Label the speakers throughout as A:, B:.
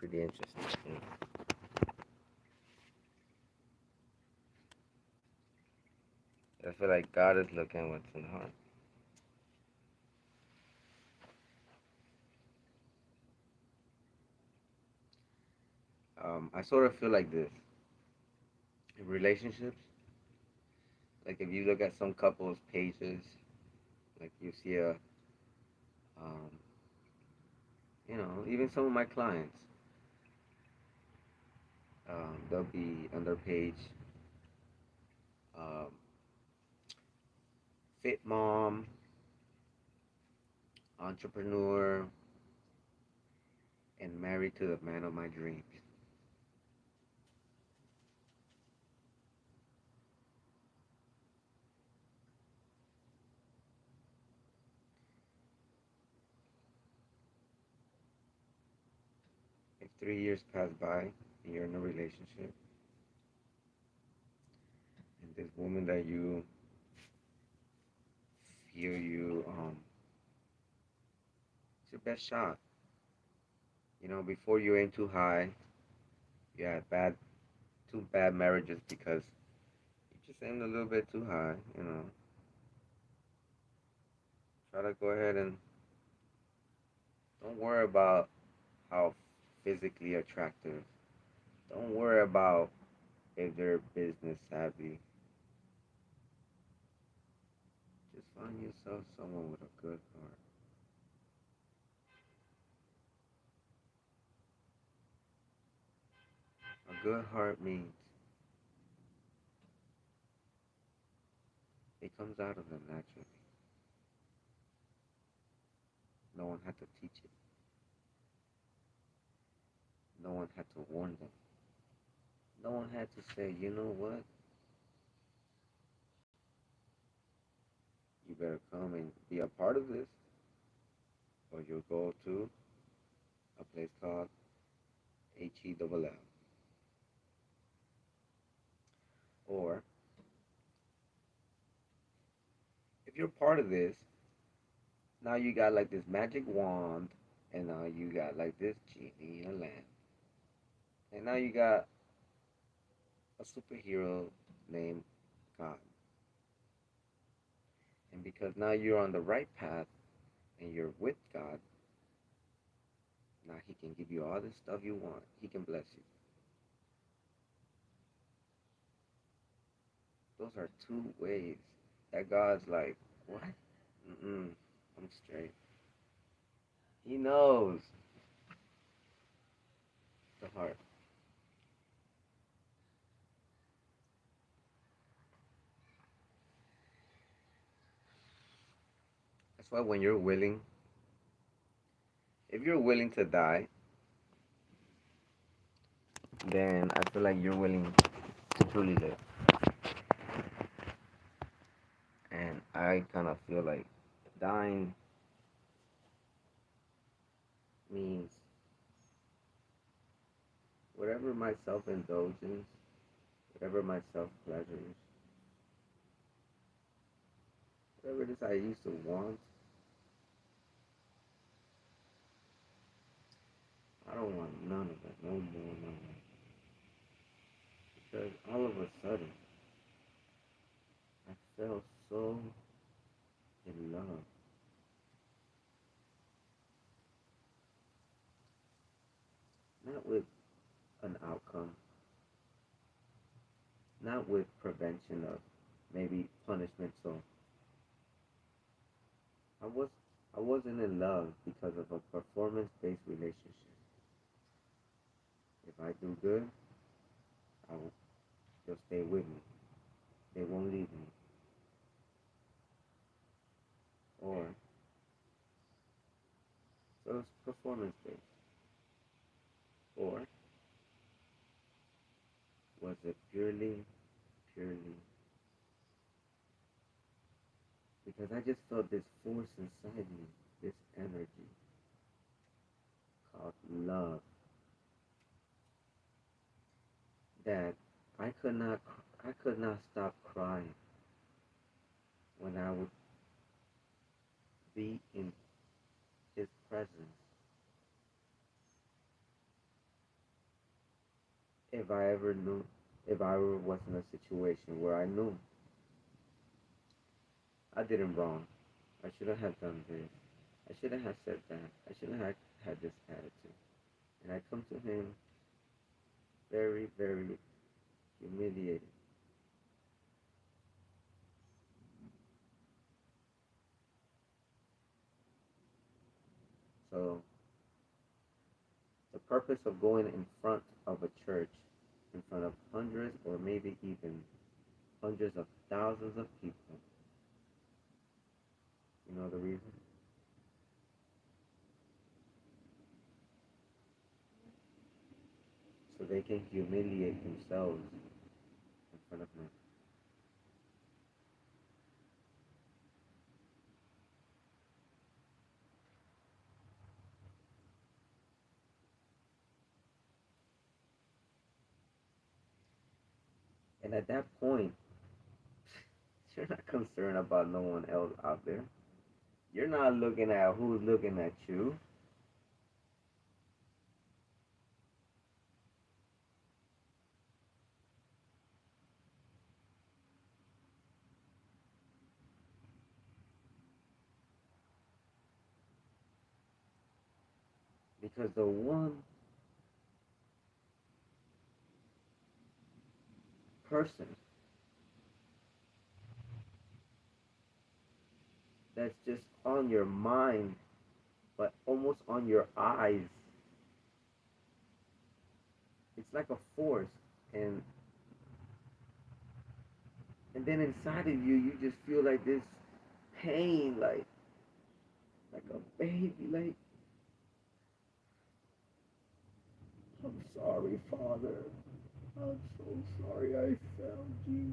A: pretty interesting. I feel like God is looking what's in the heart. I sort of feel like this in relationships. Like if you look at some couples' pages, like you see um, even some of my clients, they'll be on their page, um, fit mom, entrepreneur, and married to the man of my dreams. If 3 years pass by and you're in a relationship, and this woman that you feel it's your best shot. Before you aim too high, you had two bad marriages because you just aimed a little bit too high. Try to go ahead and don't worry about how physically attractive. Don't worry about if they're business savvy. Just find yourself someone with a good heart. A good heart means it comes out of them naturally. No one had to teach it. No one had to warn them. No one had to say, you know what? You better come and be a part of this, or you'll go to a place called HELL. Or if you're part of this, now you got like this magic wand, and now you got like this genie in a lamp, and now you got a superhero named God. And because now you're on the right path and you're with God, now He can give you all the stuff you want. He can bless you. Those are two ways that God's like, what? Mm-mm, I'm straight. He knows the heart. That's why when you're willing, if you're willing to die, then I feel like you're willing to truly live. And I kind of feel like dying means whatever my self indulgence, whatever my self pleasures, whatever it is I used to want, I don't want none of it, no more, no more. Because all of a sudden, I felt so in love. Not with an outcome, not with prevention of maybe punishment. So I was I wasn't in love because of a performance based relationship. If I do good, I will, they'll stay with me. They won't leave me. Or so it's performance based. Or was it purely because I just felt this force inside me, this energy called love that I could not stop crying when I would be in his presence. if I ever knew, if I ever was in a situation where I knew I did him wrong, I shouldn't have done this, I shouldn't have said that, I shouldn't have had this attitude, and I come to him very, very humiliated. So the purpose of going in front of a church, in front of hundreds or maybe even hundreds of thousands of people, you know the reason? So they can humiliate themselves in front of me. And at that point, you're not concerned about no one else out there. You're not looking at who's looking at you. Because the one person that's just on your mind, but almost on your eyes, it's like a force. And and then inside of you, you just feel like this pain, like a baby, like, I'm sorry, Father. I'm so sorry I failed you.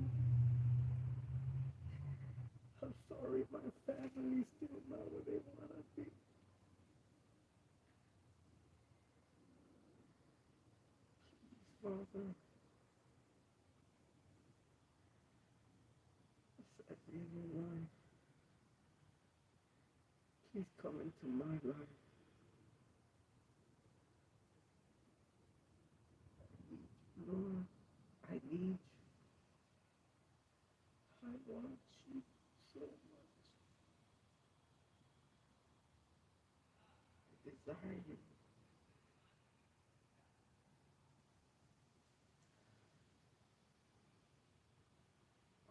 A: I'm sorry my family's still not where they want to be. Father, set me in your life. Please come into my life. Lord, I need you. I want you so much. I desire you.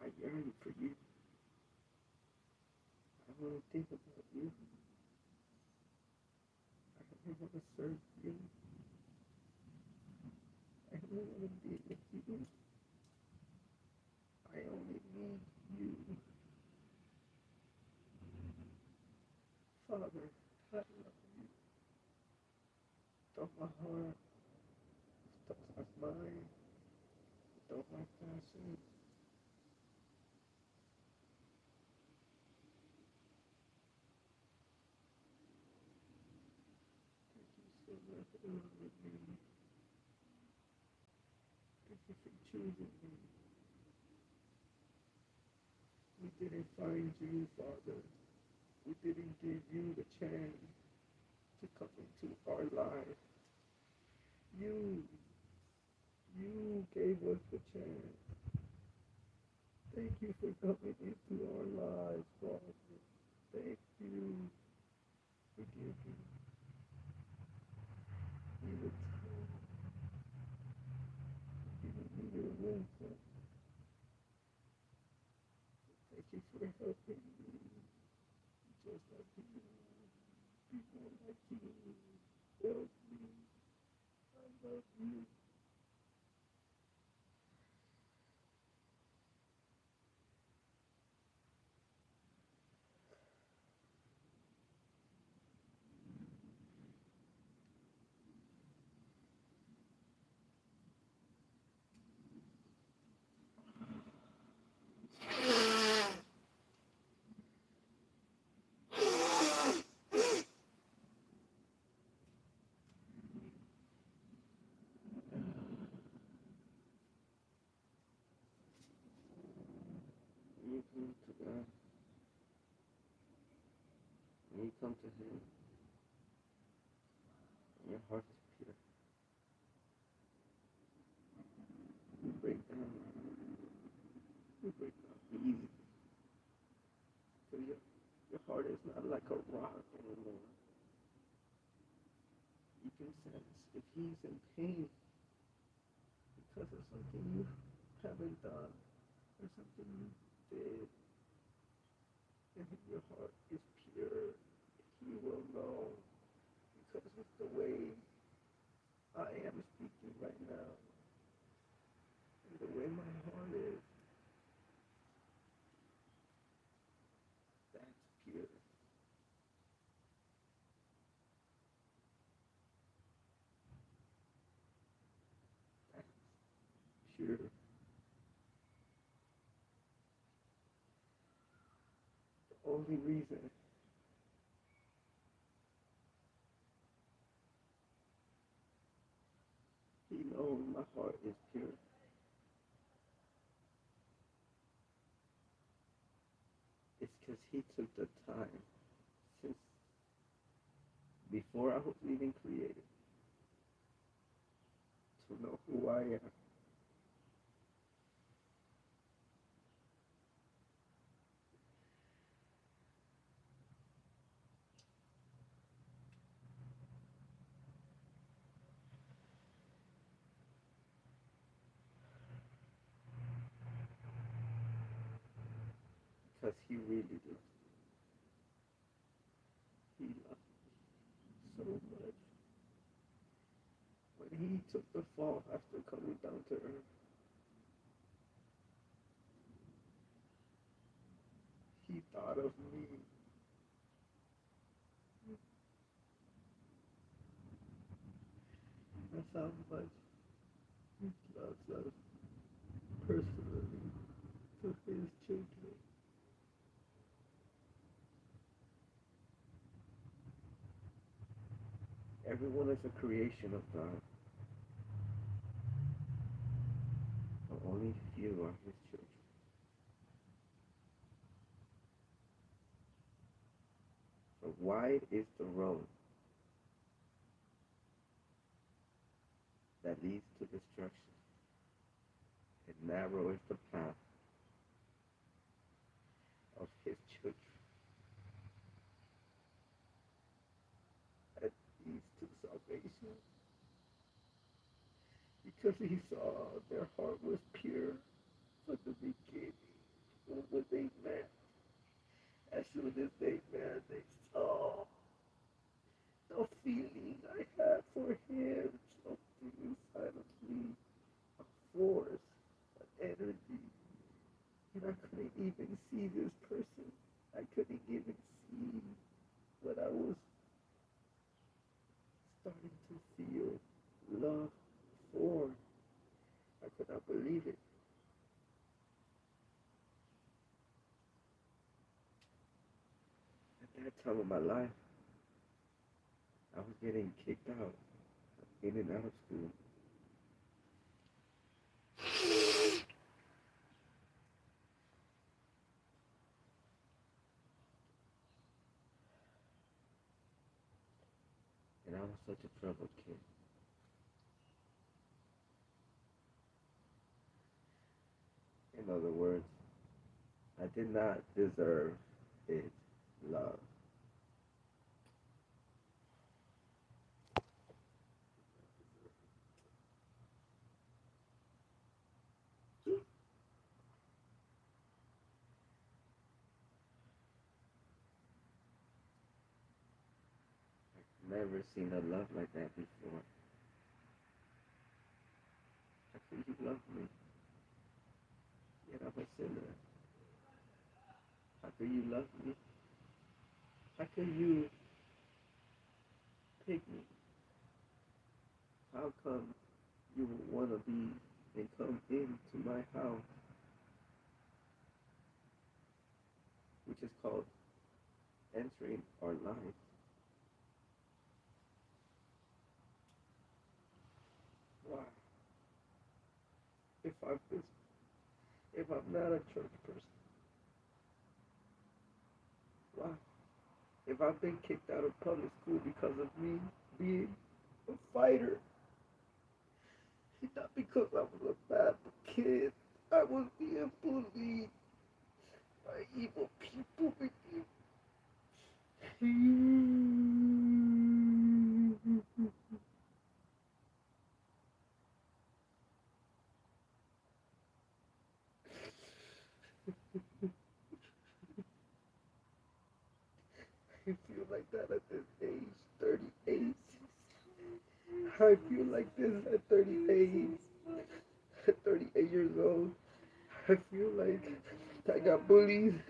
A: I yearn for you. I want to think about you. I only want to serve you. I only want to be with you. I only need you. Father, I love you. Stop my heart. Stop my mind. Stop my passion. Thank you so much for loving me. Thank you for choosing me. We didn't find you, Father. We didn't give you the chance to come into our life. You, you gave us the chance. Thank you for coming into our lives, Father. Thank you for giving me the time, giving me your wisdom. Thank you for helping me just like you. People like you. Help me. I love you. When you come to God, when you come to Him, and your heart is pure, a rock anymore. You can sense if he's in pain because of something you haven't done or something you did, and if your heart is pure, he will know because of the way I am speaking right now and the way my heart is. That's pure. That's pure. The only reason he knows my heart is pure is because he took the time since before I was even created to know who I am. Because he really does. He loves me so much. When he took the fall after coming down to earth, he thought of me. That's how much he loves us personally to his children. Everyone is a creation of God, but only few are his children. For wide is the road that leads to destruction, and narrow is the path of his children that leads to salvation, because he saw their heart was pure from the beginning. When they met, as soon as they met, they saw the feeling I had for him, something inside of me, a force, an energy, and I couldn't even see this person. I couldn't even see what I was starting to feel love for. I could not believe it. At that time of my life, I was getting kicked out, in and out of school. And I was such a troubled kid. In other words, I did not deserve his love. Never seen a love like that before. How could you love me? Yet I'm a sinner. How could you love me? How could you pick me? How come you would want to be and come into my house, which is called entering our life? Why? If I'm this, if I'm not a church person, why? If I've been kicked out of public school because of me being a fighter, not because I was a bad kid, I was being bullied by evil people with you. I feel like that at this age, 38. I feel like this at 38. At 38 years old. I feel like I got bullied.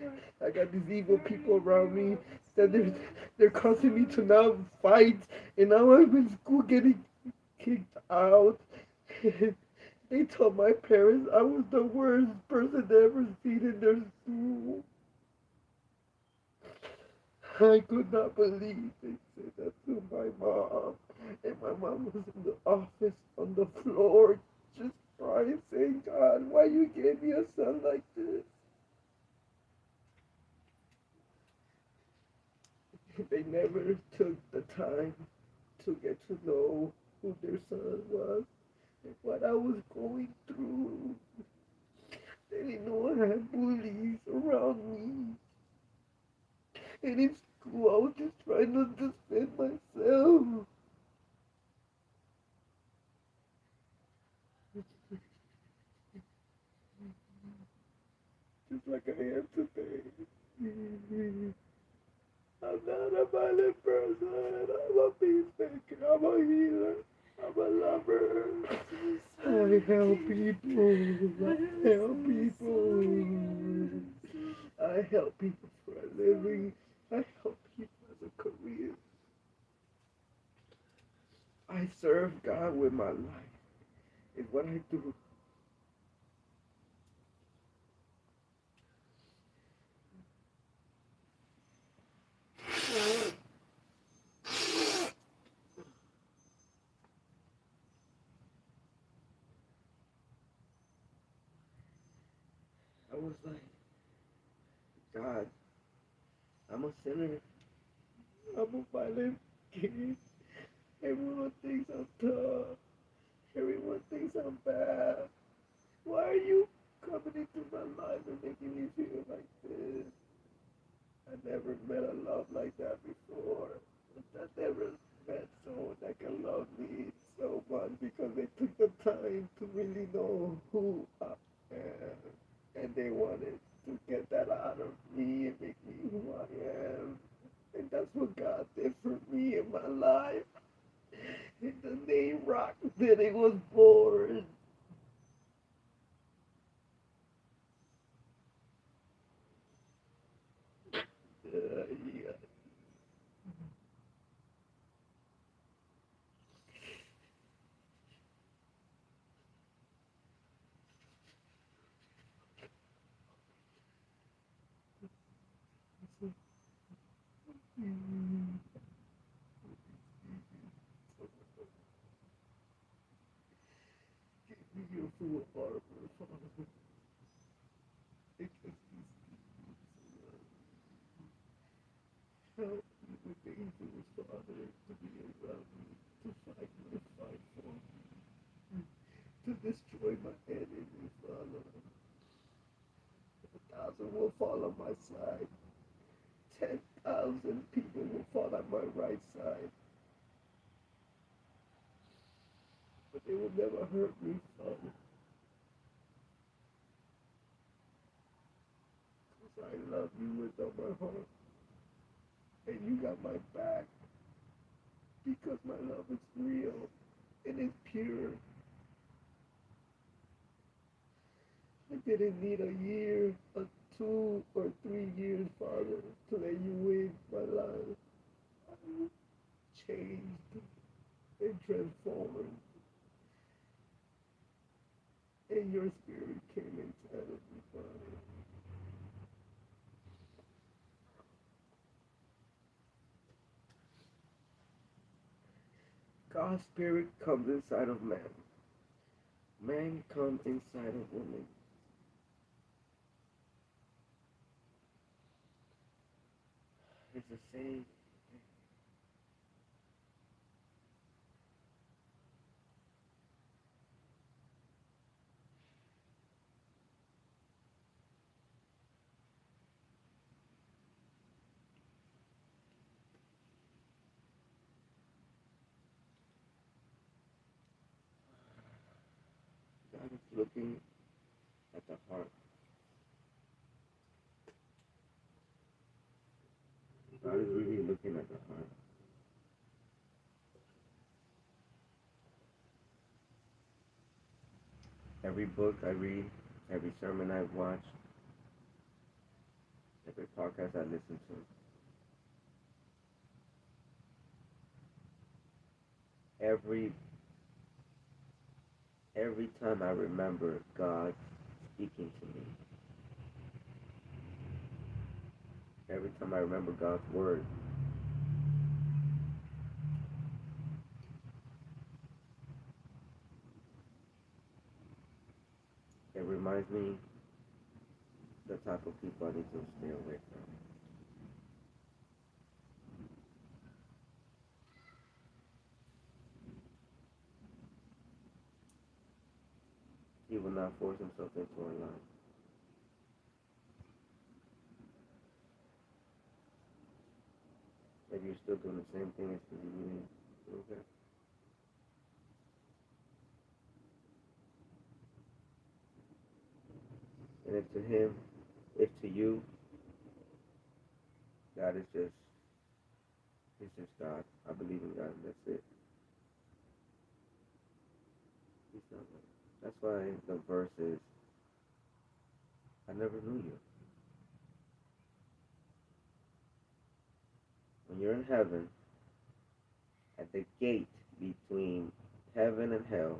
A: I got these evil people around me that they're causing me to now fight, and now I'm in school getting kicked out. They told my parents I was the worst person they ever seen in their school. I could not believe they said that to my mom. And my mom was in the office on the floor just crying, saying, God, why you gave me a son like this? They never took the time to get to know who their son was and what I was going through. They didn't know I had bullies around me. And in school, I was just trying to defend myself. Just like I am today. I'm not a violent person. I'm a peacemaker. I'm a healer. I'm a lover. I help people. I help people. I help people for a living. I help people as a career. I serve God with my life. It's what I do. I was like, God, I'm a sinner. I'm a violent kid. Everyone thinks I'm tough. Everyone thinks I'm bad. Why are you coming into my life and making me feel like this? I never met a love like that before. I never met someone that can love me so much because they took the time to really know who I am. And they wanted to get that out of me and make me who I am. And that's what God did for me in my life. In the name rock that it was born. Yeah. Mm. You full of armor, Father. It just help me with the angels, Father, to be around me, to fight my fight for me, to destroy my enemies, Father. 1,000 will fall on my side, 10,000 people will fall on my right side, but they will never hurt me, Father, because I love you with all my heart, and you got my back, because my love is real and it's pure. I didn't need a year, or 2 or 3 years, Father, to let you win my life. I changed and transformed, and your spirit came inside of me, Father. God's spirit comes inside of man. Man comes inside of woman. It's the same. looking at the heart. God is really looking at the heart. Every book I read, every sermon I watch, every podcast I listen to, every every time I remember God speaking to me, every time I remember God's word, it reminds me the type of people I need to stay away from. He will not force himself into our life. Maybe you're still doing the same thing as the beginning. Okay. And if to him, if to you, God is just, he's just God. I believe in God and that's it. He's not God. That's why the verse is, I never knew you. When you're in heaven, at the gate between heaven and hell,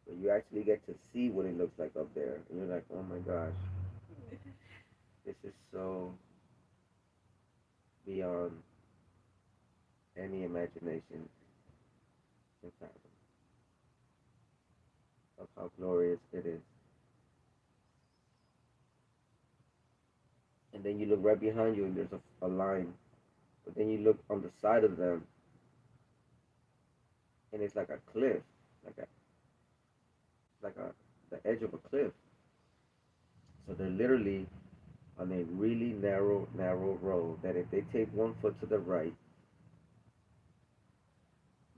A: where you actually get to see what it looks like up there, and you're like, oh my gosh, this is so beyond any imagination can fathom of how glorious it is. And then you look right behind you, and there's a line. But then you look on the side of them, and it's like a cliff, like a like a the edge of a cliff. So they're literally on a really narrow road that if they take one foot to the right,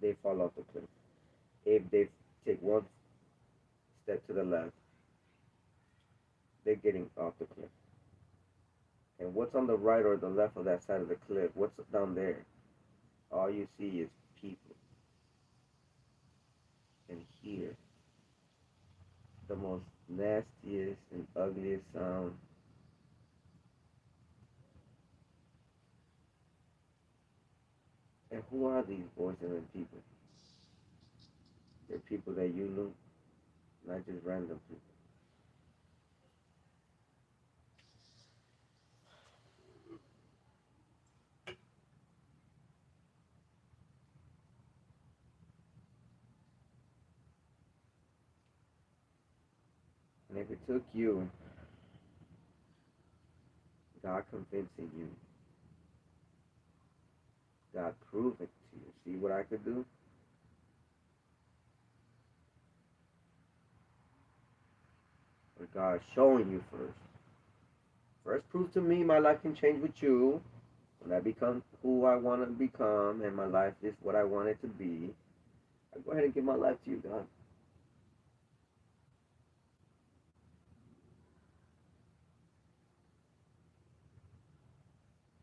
A: they fall off the cliff. If they take one step to the left, they're getting off the cliff. And what's on the right or the left of that side of the cliff? What's down there? All you see is people. And hear the most nastiest and ugliest sound. And who are these boys and people? They're people that you knew, not just random people. And if it took you, God convincing you, God proving to you, see what I could do? Or God showing you first. First prove to me my life can change with you. When I become who I want to become and my life is what I want it to be, I go ahead and give my life to you, God.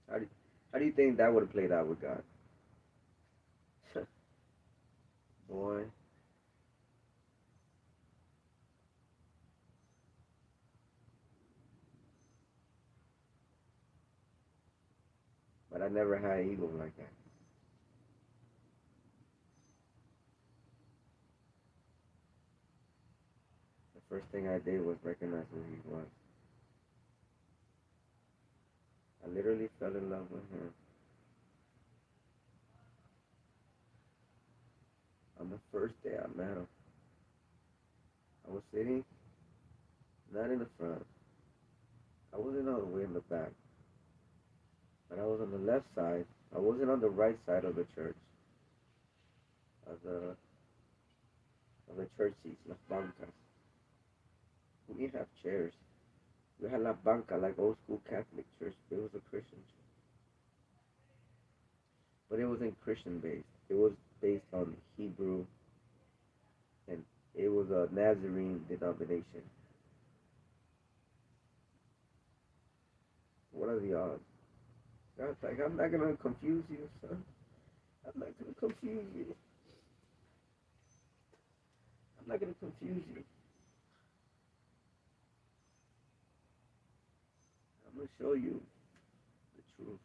A: How do, how do you think that would have played out with God? Boy, but I never had an ego like that. The first thing I did was recognize who he was. I literally fell in love with him on the first day I met him. I was sitting not in the front. I wasn't all the way in the back, but I was on the left side. I wasn't on the right side of the church, of the church seats, las bancas. We didn't have chairs. We had la banca, like old school Catholic church. It was a Christian church, but it wasn't Christian based. It was based on Hebrew and It was a Nazarene denomination. What are the odds? God's like, I'm not gonna confuse you, son. I'm not gonna confuse you. I'm not gonna confuse you. I'm gonna show you the truth.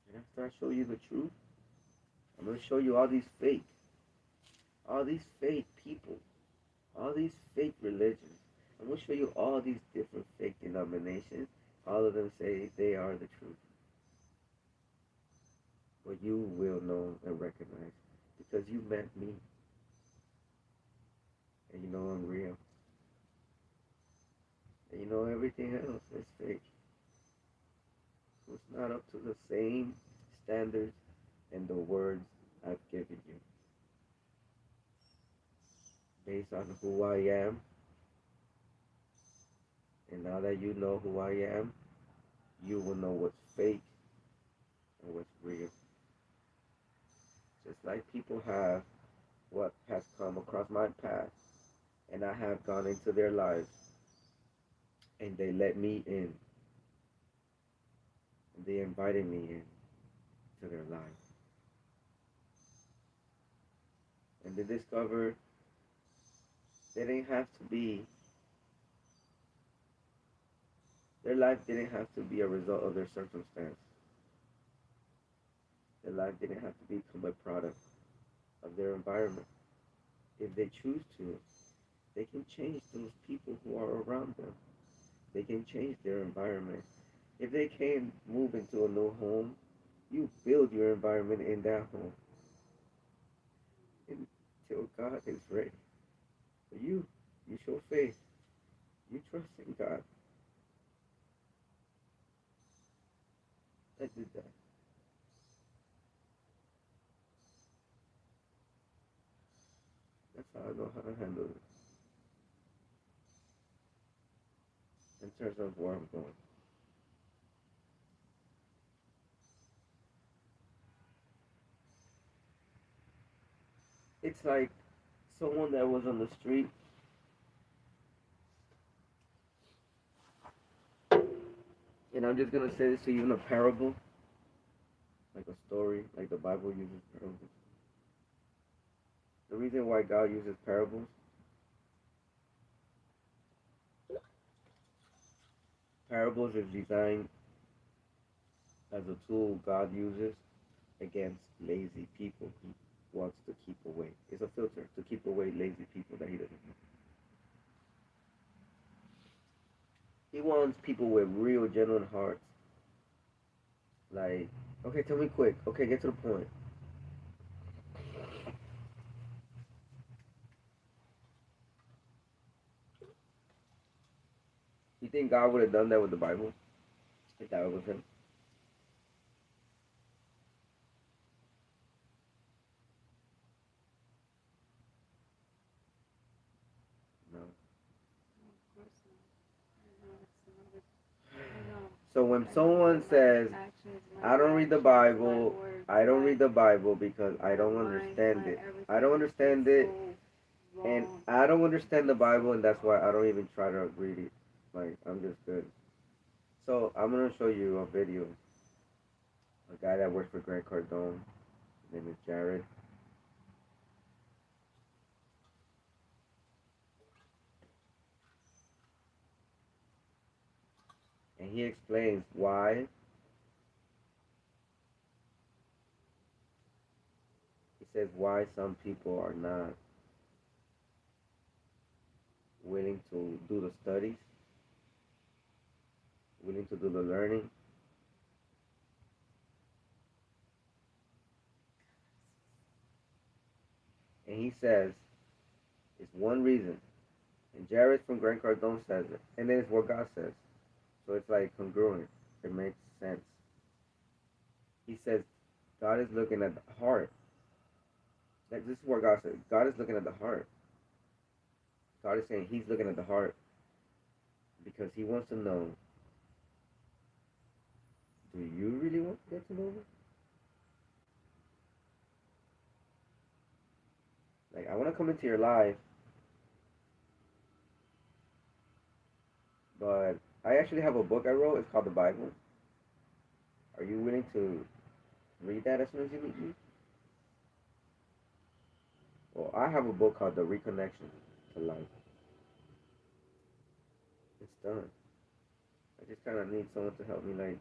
A: And after I show you the truth, I'm gonna show you all these fake people, all these fake religions. I'm gonna show you all these different fake denominations. All of them say they are the truth. But you will know and recognize because you met me and you know I'm real. And you know everything else is fake. So it's not up to the same standards and the words I've given you. Based on who I am, and now that you know who I am, you will know what's fake and what's real. Just like people have what has come across my path, and I have gone into their lives, and they let me in, and they invited me in to their lives. And they discovered they didn't have to be, their life didn't have to be a result of their circumstance. Their life didn't have to become a product of their environment. If they choose to, they can change those people who are around them. They can change their environment. If they can move into a new home, you build your environment in that home until God is ready. For you, you show faith. You trust in God. I did that. That's how I know how to handle it in terms of where I'm going. It's like someone that was on the street, and I'm just gonna say this to you in a parable, like a story, like the Bible uses parables. The reason why God uses parables is designed as a tool God uses against lazy people he wants to keep away. It's a filter to keep away lazy people that he doesn't know. He wants people with real, genuine hearts. Like, okay, tell me quick. Okay, get to the point. You think God would have done that with the Bible if that was him? No. So when someone says, I don't read the Bible, I don't read the Bible because I don't understand it. I don't understand it, and I don't understand the Bible, and that's why I don't even try to read it. Like, I'm just good. So I'm gonna show you a video. A guy that works for Grant Cardone. His name is Jared. And he explains why. He says why some people are not willing to do the studies, willing to do the learning. And he says it's one reason. And Jared from Grant Cardone says it. And then it's what God says. So it's like congruent. It makes sense. He says God is looking at the heart. Like, this is what God says. God is looking at the heart. God is saying he's looking at the heart because he wants to know, do you really want to get to know me? want to come into your life, but I actually have a book I wrote. It's called the Bible. Are you willing to read that as soon as you meet me? Well, I have a book called The Reconnection to Life. It's done. I just kind of need someone to help me like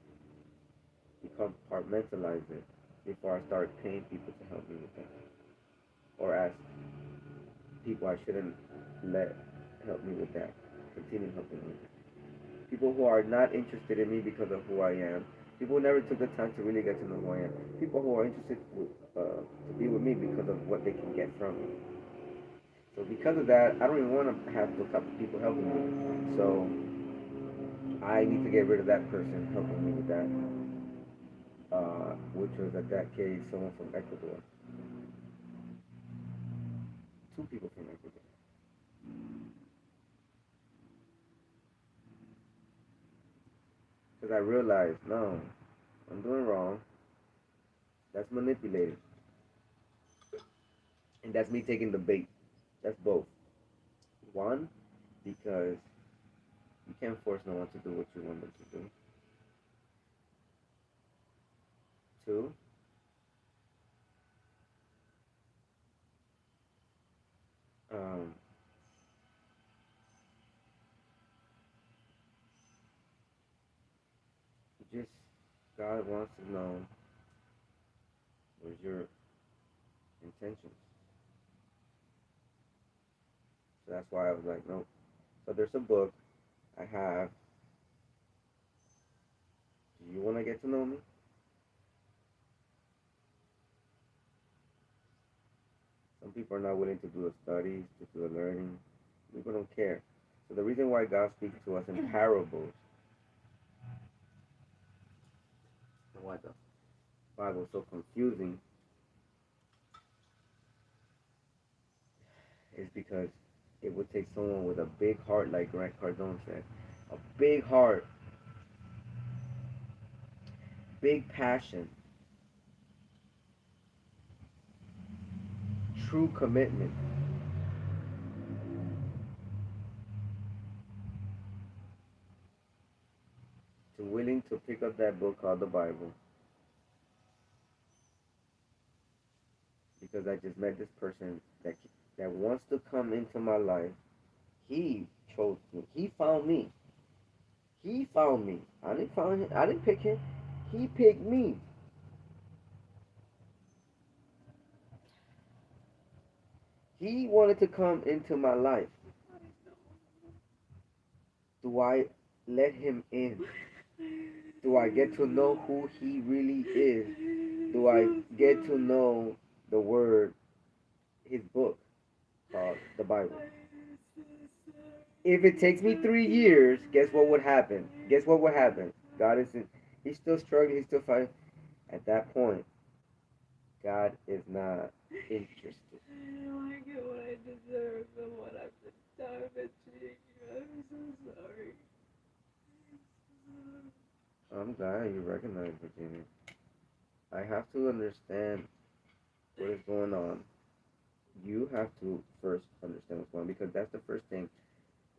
A: compartmentalize it before I start paying people to help me with that, or ask people I shouldn't let help me with that. Continue helping me. People who are not interested in me because of who I am. People who never took the time to really get to know who I am. People who are interested to be with me because of what they can get from me. So because of that, I don't even want to have those type of people helping me. So I need to get rid of that person helping me with that, which was at that case someone from Ecuador. Two people from Ecuador. Because I realized, no, I'm doing wrong. That's manipulating. And that's me taking the bait. That's both. One, because you can't force no one to do what you want them to do. Two, um, just God wants to know what's your intentions. So that's why I was like, nope. So there's a book I have. Do you want to get to know me? Some people are not willing to do the studies, to do the learning. People don't care. So the reason why God speaks to us in parables, and why the Bible is so confusing, is because it would take someone with a big heart, like Grant Cardone said, a big heart, big passion, true commitment, to willing to pick up that book called the Bible, because I just met this person that wants to come into my life. He chose me. He found me. He found me. I didn't find him. I didn't pick him. He picked me. He wanted to come into my life. Do I let him in? Do I get to know who he really is? Do I get to know the word, his book called the Bible? If it takes me 3 years, guess what would happen? Guess what would happen? God isn't, he's still struggling, he's still fighting. At that point, God is not interested.
B: I don't get what I deserve and what I've been damaging. I'm so sorry.
A: I'm glad you recognize Virginia. I have to understand what is going on. You have to first understand what's going on because that's the first thing.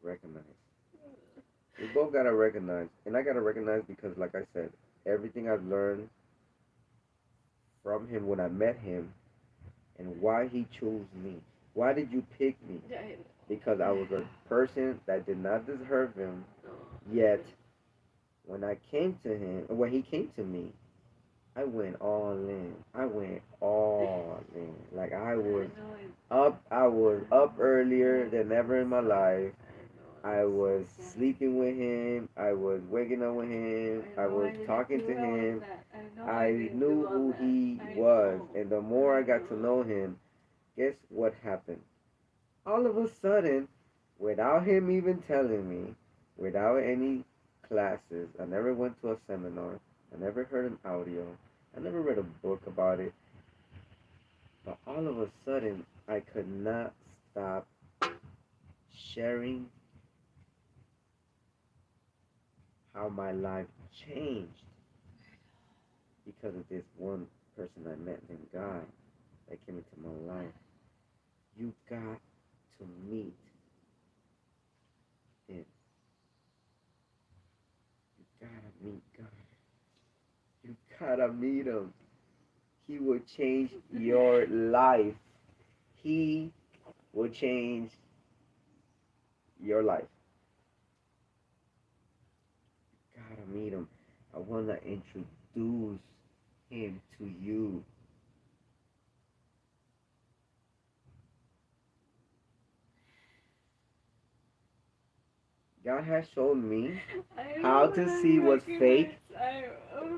A: Recognize. We both gotta recognize, and I gotta recognize because, like I said, everything I've learned from him when I met him and why he chose me. Why did you pick me? Because I was a person that did not deserve him. Yet, when I came to him, when he came to me, I went all in. I went all in. Like I was up earlier than ever in my life. I was sleeping with him. I was waking up with him. I was talking to him. I knew who he was. And the more I got to know him, guess what happened? All of a sudden, without him even telling me, without any classes, I never went to a seminar, I never heard an audio, I never read a book about it, but all of a sudden, I could not stop sharing how my life changed because of this one person I met named God that came into my life. You got to meet him. You gotta meet God. You gotta meet him. He will change your life. He will change your life. Gotta meet him. I wanna introduce him to you. God has shown me how to see what's fake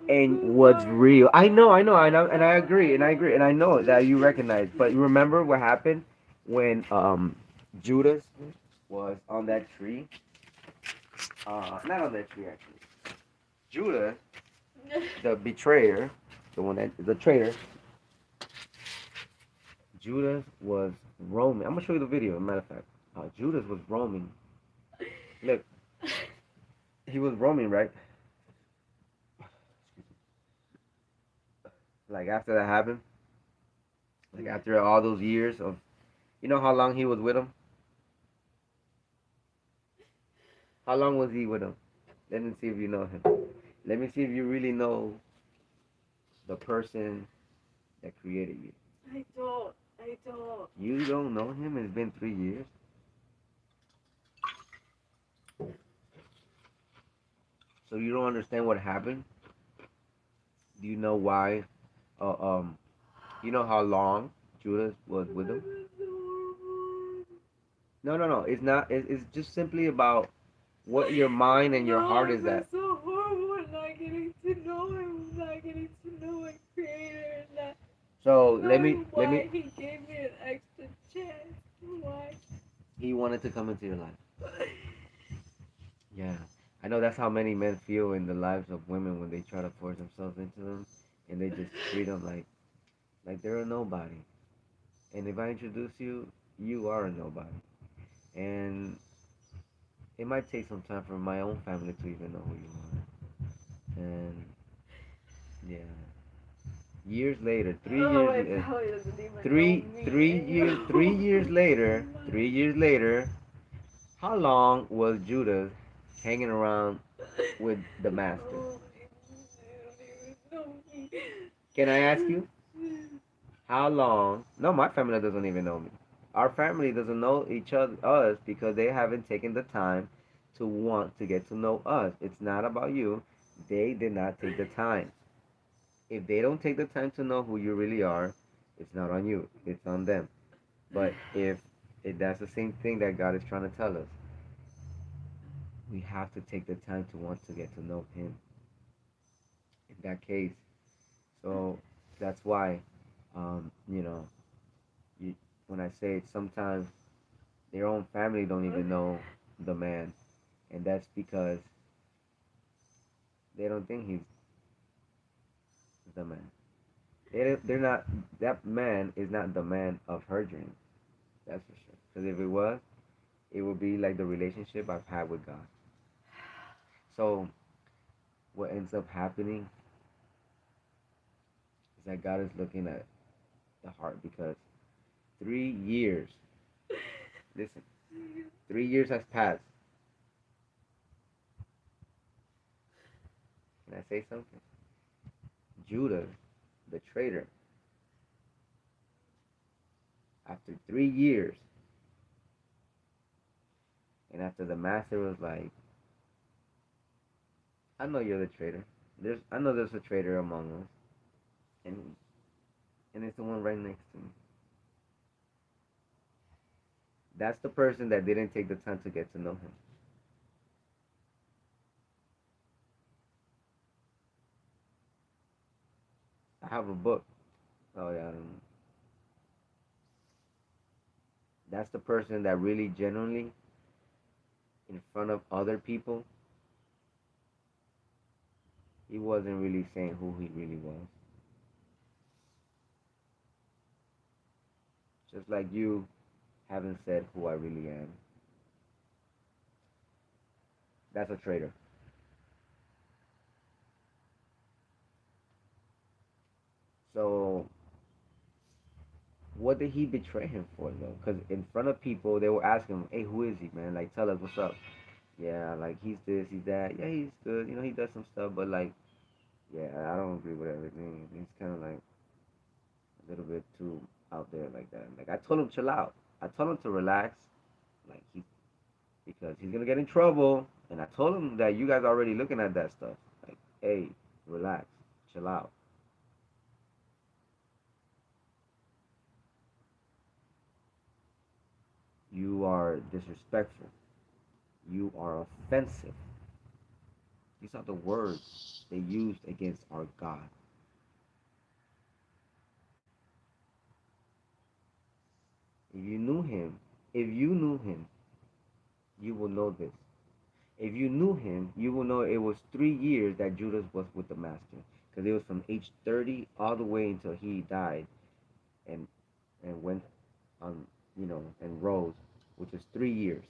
A: and what's real. And I agree, and I know that you recognize. But you remember what happened when Judas was on that tree? Not on that tree actually. Judas, the betrayer, the traitor, Judas was roaming. I'm gonna show you the video. As a matter of fact, Judas was roaming. Look, he was roaming, right? Like after that happened, like after all those years of, you know how long he was with him? How long was he with him? Let me see if you know him. Let me see if you really know the person that created you.
B: I don't. I don't.
A: You don't know him? It's been 3 years. So you don't understand what happened? Do you know why? Uh, um, you know how long Judas was with him? No, no, no. It's not. It's just simply about what your mind and your heart is
B: No,
A: at.
B: it's so horrible not getting to know him, not getting to know my creator, not
A: So
B: knowing
A: let
B: why
A: me.
B: he gave me an extra chance. Why?
A: He wanted to come into your life. Yeah, I know that's how many men feel in the lives of women when they try to force themselves into them, and they just treat them like they're a nobody. And if I introduce you, you are a nobody. And it might take some time for my own family to even know who you are. And yeah, years later,
B: Oh, my family doesn't even know me.
A: three years later, 3 years later, how long was Judas hanging around with the master?
B: Oh, they don't even know me.
A: Can I ask you how long? No, my family doesn't even know me. Our family doesn't know each other, us, because they haven't taken the time to want to get to know us. It's not about you. They did not take the time. If they don't take the time to know who you really are, it's not on you. It's on them. But if that's the same thing that God is trying to tell us, we have to take the time to want to get to know Him. In that case, so that's why, you know, you, when I say it, sometimes their own family don't even know the man, and that's because they don't think he's the man. They're not. That man is not the man of her dreams. That's for sure. Because if it was, it would be like the relationship I've had with God. So what ends up happening is that God is looking at the heart because 3 years. Listen, 3 years has passed. Can I say something? Judah, the traitor, after 3 years, and after the master was like, "I know you're the traitor. I know there's a traitor among us, and it's the one right next to me." That's the person that didn't take the time to get to know him. I have a book. Oh yeah. That's the person that really genuinely, in front of other people, he wasn't really saying who he really was. Just like you haven't said who I really am. That's a traitor. So What did he betray him for though? Because in front of people, they were asking him, "Hey, who is he, man? Like, tell us what's up." Yeah, like he's this, he's that. Yeah, he's good. You know, he does some stuff, but like, yeah, I don't agree with everything. He's kind of like a little bit too out there like that. Like I told him, chill out. I told him to relax. Like he, because he's gonna get in trouble. And I told him that you guys are already looking at that stuff. Like, hey, relax, chill out. You are disrespectful. You are offensive. These are the words they used against our God. If you knew him, if you knew him, you will know this. If you knew him, you will know it was 3 years that Judas was with the master, because it was from age 30 all the way until he died and went on, and rose, which is 3 years.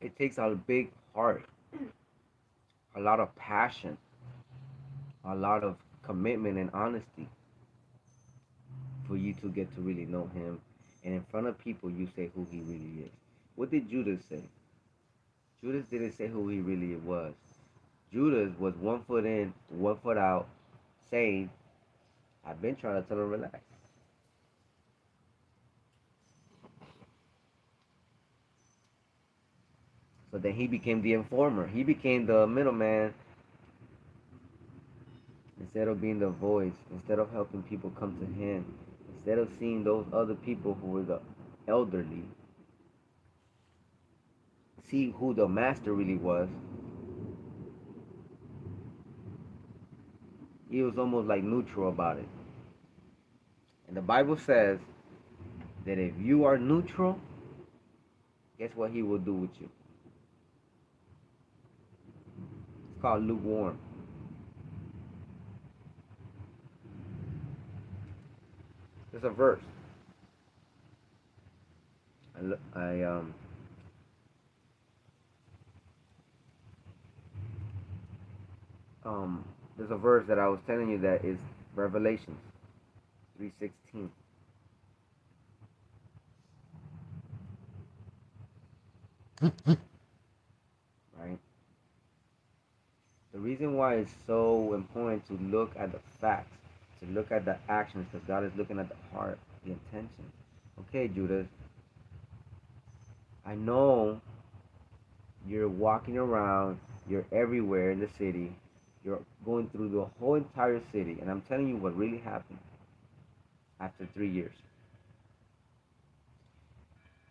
A: It takes a big heart, a lot of passion, a lot of commitment and honesty for you to get to really know him. And in front of people, you say who he really is. What did Judas say? Judas didn't say who he really was. Judas was 1 foot in, 1 foot out, saying, I've been trying to tell him relax. So then he became the informer. He became the middleman instead of being the voice, instead of helping people come to him, instead of seeing those other people who were the elderly, see who the master really was. He was almost like neutral about it. And the Bible says that if you are neutral, guess what he will do with you? It's called lukewarm. There's a verse. I there's a verse that I was telling you that is Revelations 3:16. Right? The reason why it's so important to look at the facts, to look at the actions, because God is looking at the heart, the intention. Okay, Judas, I know you're walking around, you're everywhere in the city, you're going through the whole entire city, and I'm telling you what really happened after 3 years.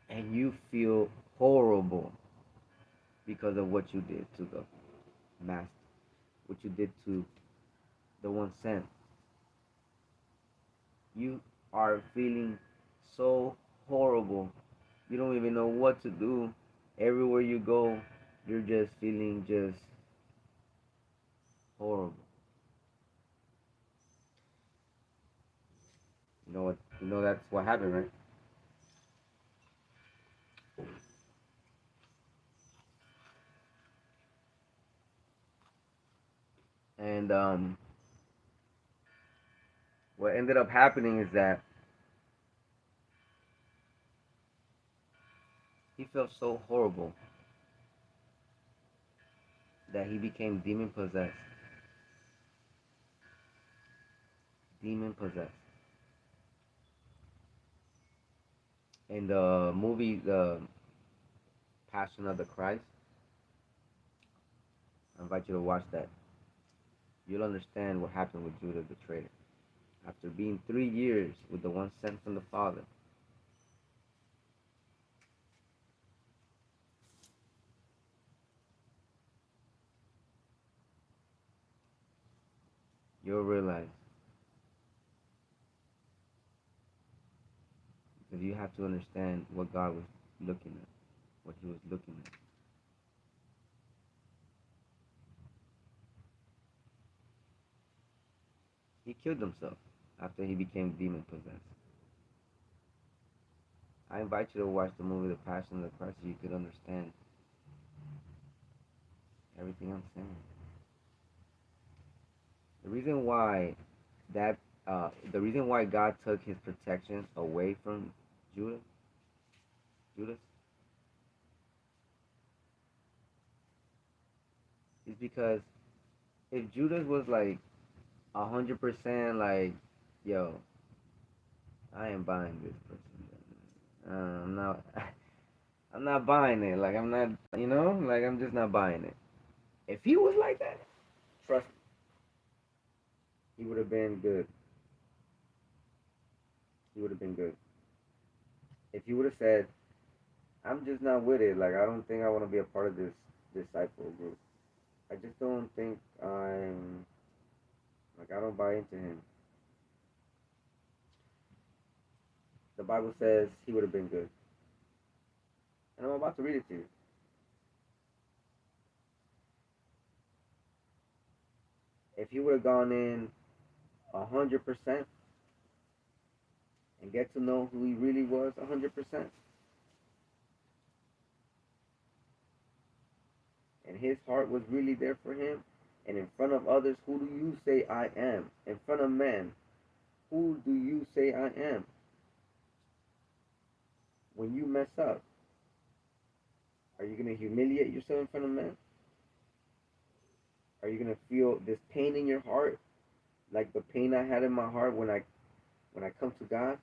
A: And you feel horrible because of what you did to the master, what you did to the one sent. You are feeling so horrible. You don't even know what to do. Everywhere you go, you're just feeling just horrible. You know what? You know that's what happened, right? And what ended up happening is that he felt so horrible that he became demon possessed. Demon possessed. In the movie, The Passion of the Christ, I invite you to watch that. You'll understand what happened with Judas the traitor. After being 3 years with the one sent from the Father, you'll realize, because you have to understand what God was looking at, what he was looking at. He killed himself after he became demon possessed. I invite you to watch the movie The Passion of the Christ so you could understand everything I'm saying. The reason why that the reason why God took his protection away from Judah, Judas, is because if Judas was like 100% like, yo, I am buying this person. I'm not. I'm not buying it. Like I'm not. Like I'm just not buying it. If he was like that, trust me, he would have been good. He would have been good. If he would have said, "I'm just not with it. Like I don't think I want to be a part of this disciple group. I just don't think I'm like I don't buy into him." The Bible says he would have been good, and I'm about to read it to you. If he would have gone in 100% and get to know who he really was 100%, and his heart was really there for him, and in front of others, who do you say I am? In front of men, who do you say I am? When you mess up, are you going to humiliate yourself in front of men? Are you going to feel this pain in your heart, like the pain I had in my heart when I come to God?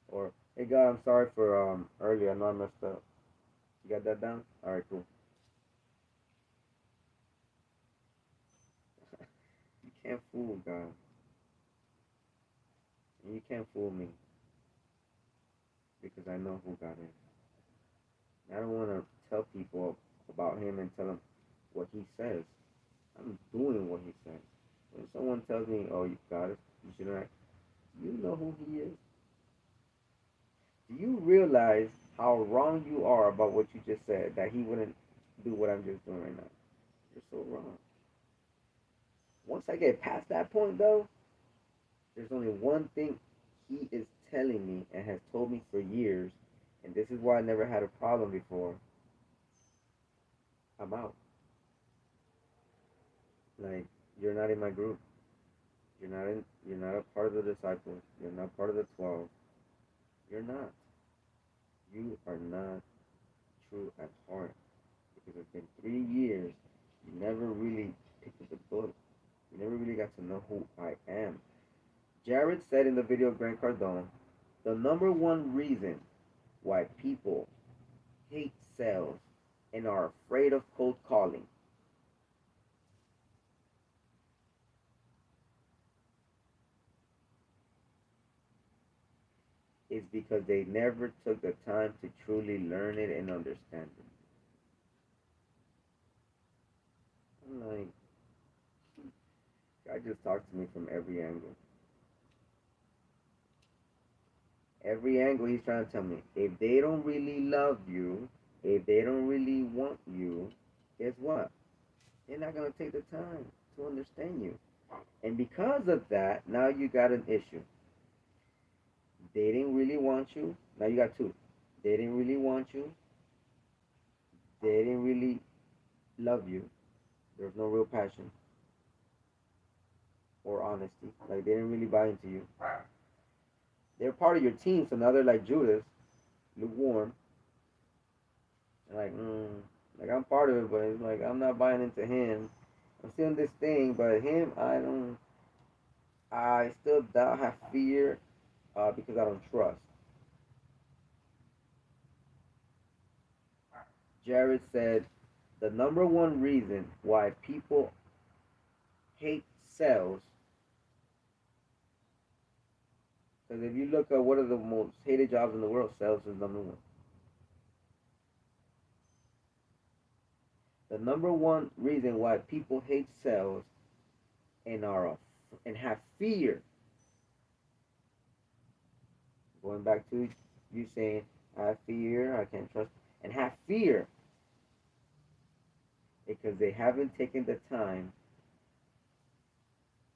A: Or, hey God, I'm sorry for earlier. I know I messed up. You got that down? All right, cool. You can't fool God, and you can't fool me because I know who God is. I don't want to tell people about Him and tell them what He says. I'm doing what He says. When someone tells me, "Oh, you got it," you should act. You know who He is. Do you realize how wrong you are about what you just said? That He wouldn't do what I'm just doing right now. You're so wrong. Once I get past that point, though, there's only one thing He is telling me and has told me for years, and this is why I never had a problem before. I'm out. Like, you're not in my group. You're not a part of the disciples. You're not part of the 12. You're not. You are not true at heart. Because it's been 3 years. You never really picked up the book. You never really got to know who I am. Jared said in the video of Grant Cardone, the number one reason why people hate sales and are afraid of cold calling is because they never took the time to truly learn it and understand it. I'm like, God just talked to me from every angle. Every angle He's trying to tell me. If they don't really love you, if they don't really want you, guess what? They're not going to take the time to understand you. And because of that, now you got an issue. They didn't really want you. Now you got two. They didn't really want you. They didn't really love you. There's no real passion or honesty. Like they didn't really buy into you. They're part of your team, so now they're like Judas, lukewarm. And like I'm part of it, but it's like I'm not buying into him. I'm still in this thing, but him, I don't. I still doubt, have fear, because I don't trust. Jared said the number one reason why people hate sales, because if you look at what are the most hated jobs in the world, sales is number one. The number one reason why people hate sales and and have fear, going back to you saying I have fear, I can't trust, and have fear because they haven't taken the time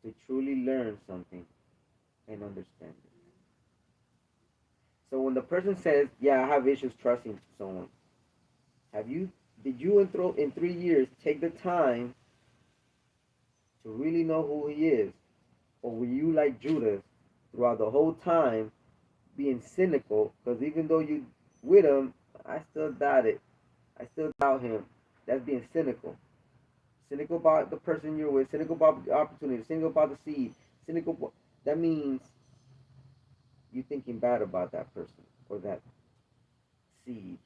A: to truly learn something and understand it. So when the person says, "Yeah, I have issues trusting someone," have you Did you in 3 years take the time to really know who he is? Or were you like Judas throughout the whole time being cynical? Because even though you with him, I still doubt it. I still doubt him. That's being cynical. Cynical about the person you're with, cynical about the opportunity, cynical about the seed, cynical. That means you thinking bad about that person or that seed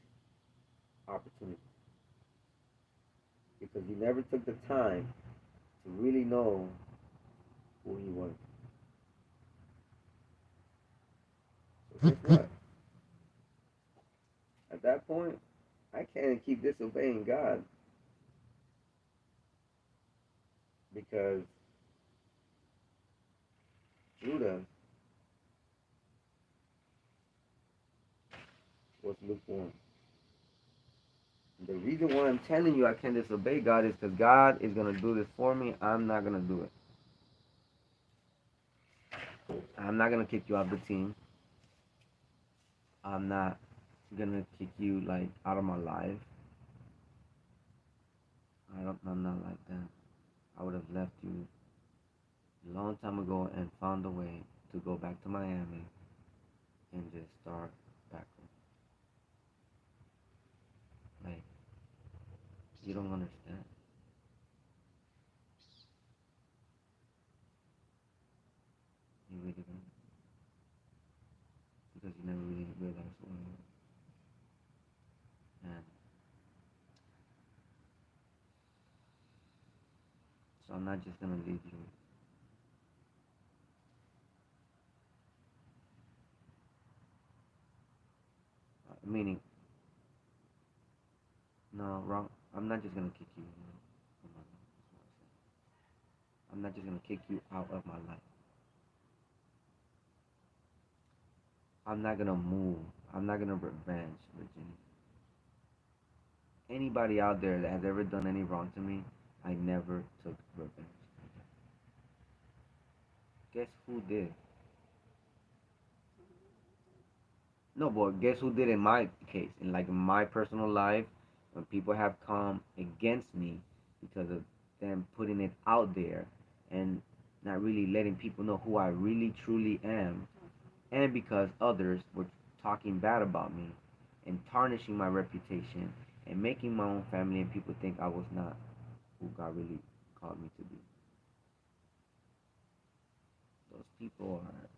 A: opportunity because you never took the time to really know who he was. So guess what? At that point, I can't keep disobeying God because Judah was lukewarm. The reason why I'm telling you I can't disobey God is because God is gonna do this for me. I'm not gonna do it. I'm not gonna kick you off the team. I'm not gonna kick you like out of my life. I'm not like that. I would have left you a long time ago and found a way to go back to Miami and just start back home. Like you don't understand. You really don't because you never really realized who I was. And so I'm not just gonna leave you. Meaning, no, wrong. I'm not just gonna kick you. From my life. That's what I said. I'm not just gonna kick you out of my life. I'm not gonna move. I'm not gonna revenge, Virginia. Anybody out there that has ever done any wrong to me, I never took revenge. Guess who did? No, but guess who did in my case? In like my personal life, when people have come against me because of them putting it out there and not really letting people know who I really truly am, and because others were talking bad about me and tarnishing my reputation and making my own family and people think I was not who God really called me to be. Those people are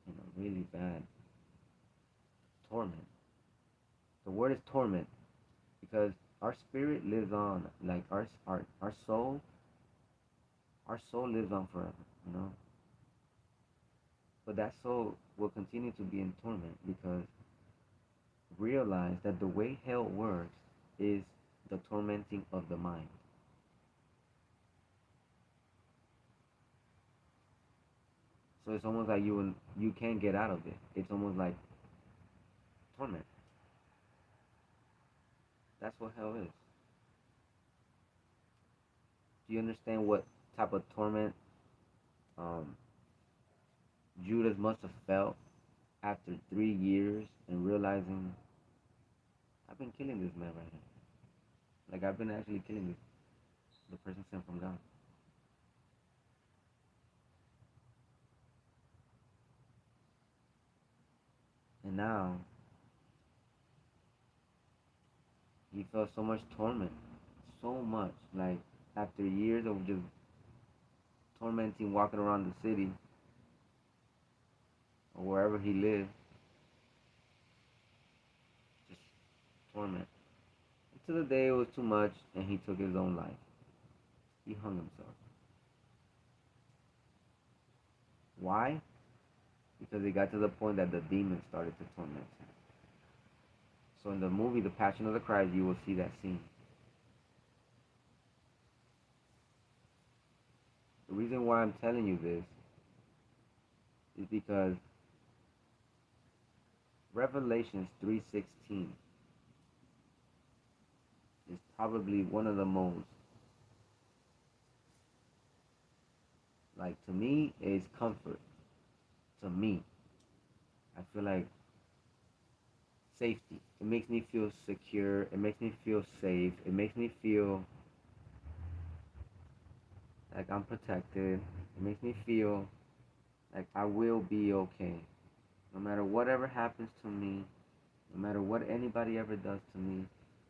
A: in a really bad torment. The word is torment because our spirit lives on, like our soul lives on forever, you know. But that soul will continue to be in torment because realize that the way hell works is the tormenting of the mind. So it's almost like you can't get out of it. It's almost like torment. That's what hell is. Do you understand what type of torment um, Judas must have felt after 3 years and realizing I've been killing this man right here. Like I've been actually killing the person sent from God. And now he felt so much torment, so much. Like after years of just tormenting, walking around the city or wherever he lived, just torment. Until the day it was too much and he took his own life. He hung himself. Why? Because it got to the point that the demons started to torment him. So in the movie The Passion of the Christ, you will see that scene. The reason why I'm telling you this is because Revelations 3:16 is probably one of the most, like, to me is comfort. To me, I feel like safety. It makes me feel secure. It makes me feel safe. It makes me feel like I'm protected. It makes me feel like I will be okay. No matter whatever happens to me, no matter what anybody ever does to me,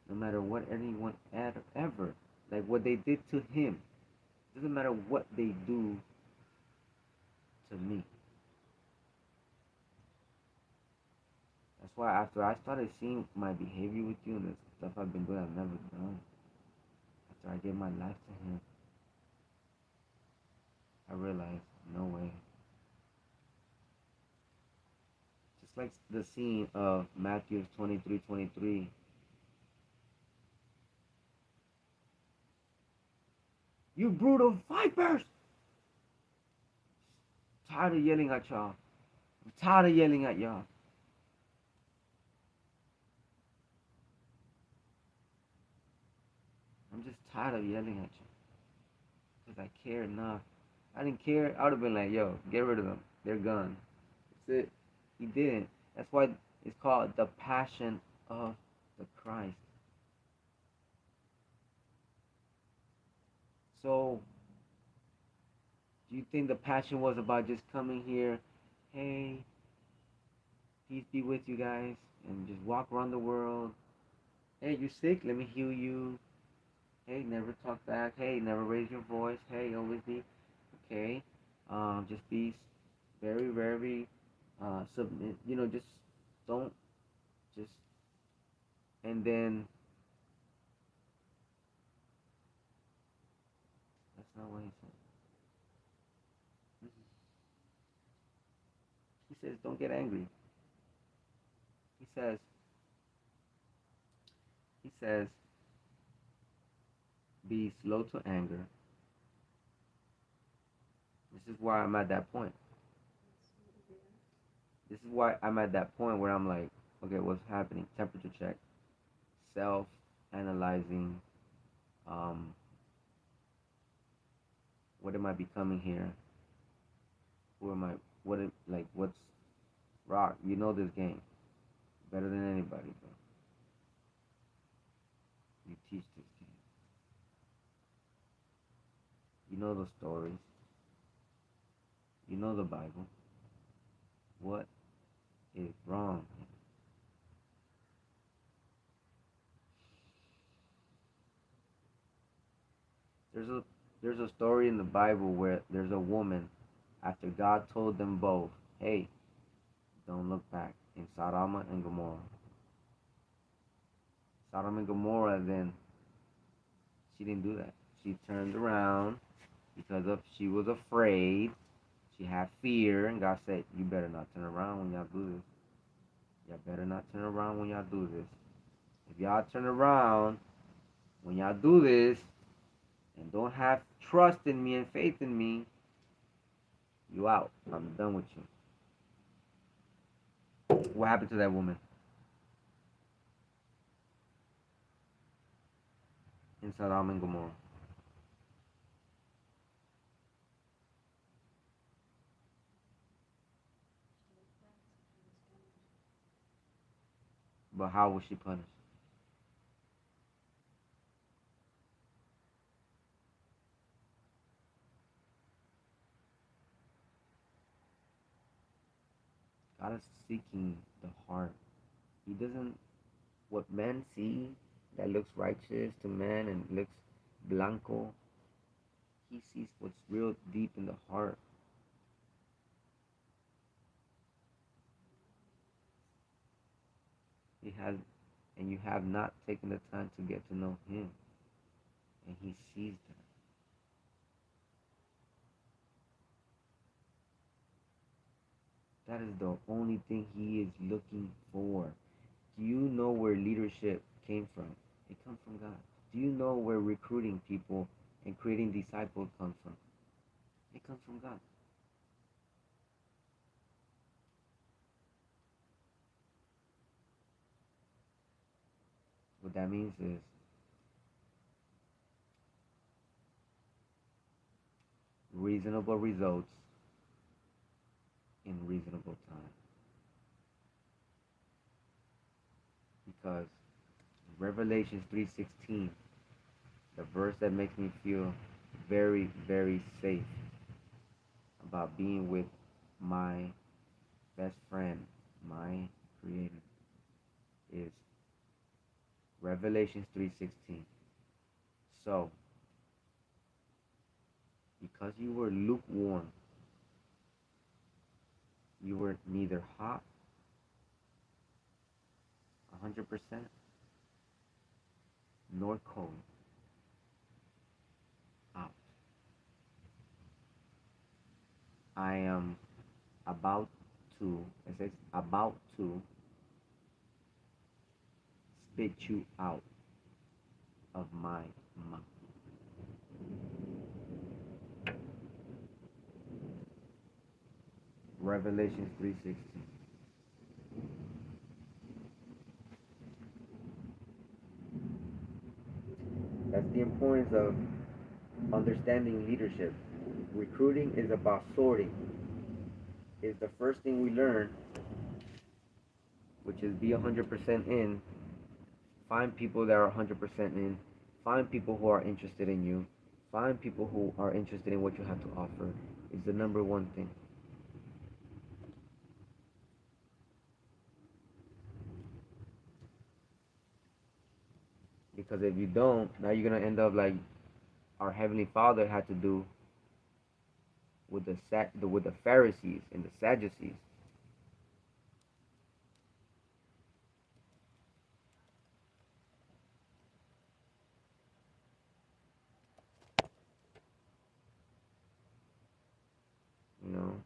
A: no matter what anyone ever, like what they did to him, doesn't matter what they do to me. That's why after I started seeing my behavior with you and the stuff I've been doing, I've never done. After I gave my life to him, I realized, no way. Just like the scene of Matthew 23:23. You brutal vipers! Tired of yelling at y'all. I'm tired of yelling at y'all. I'm just tired of yelling at you. Because I care enough. I didn't care. I would have been like, yo, get rid of them. They're gone. That's it. He didn't. That's why it's called the passion of the Christ. So, do you think the passion was about just coming here, hey, peace be with you guys, and just walk around the world? Hey, you sick? Let me heal you. Hey, never talk back. Hey, never raise your voice. Hey, always be okay. Just be very, very submit. Just don't just. And then that's not what he said. He says, don't get angry. He says, he says, be slow to anger. This is why I'm at that point. This is why I'm at that point where I'm like, okay, what's happening? Temperature check, self analyzing. Um, what am I becoming here? Who am I? What's rock? You know this game better than anybody, bro. You teach this game. You know the stories. You know the Bible. What is wrong? There's a there's a story in the Bible where there's a woman after God told them both, hey, don't look back in Sodom and Gomorrah. Sodom and Gomorrah, then she didn't do that. She turned around because of she was afraid. She had fear, and God said, you better not turn around when y'all do this. Y'all better not turn around when y'all do this. If y'all turn around when y'all do this and don't have trust in me and faith in me, you out. I'm done with you. What happened to that woman in Sodom and Gomorrah? But how was she punished? God is seeking the heart. He doesn't, what men see that looks righteous to man and looks blanco, he sees what's real deep in the heart. He has, and you have not taken the time to get to know him, and he sees that. That is the only thing he is looking for. Do you know where leadership came from? It comes from God. Do you know where recruiting people and creating disciples comes from? It comes from God. What that means is reasonable results in reasonable time. because Revelation 3:16, the verse that makes me feel very, very safe about being with my best friend, my creator, is Revelation 3:16. So, because you were lukewarm, you were neither hot 100% nor cold, out. I am about it says about to spit you out of my mouth. Revelation 3:16. That's the importance of understanding leadership. Recruiting is about sorting. Is the first thing we learn, which is be 100% in, find people that are 100% in, find people who are interested in you, find people who are interested in what you have to offer, is the number one thing. Because if you don't, now you're gonna end up like our heavenly Father had to do with the Pharisees and the Sadducees. You know,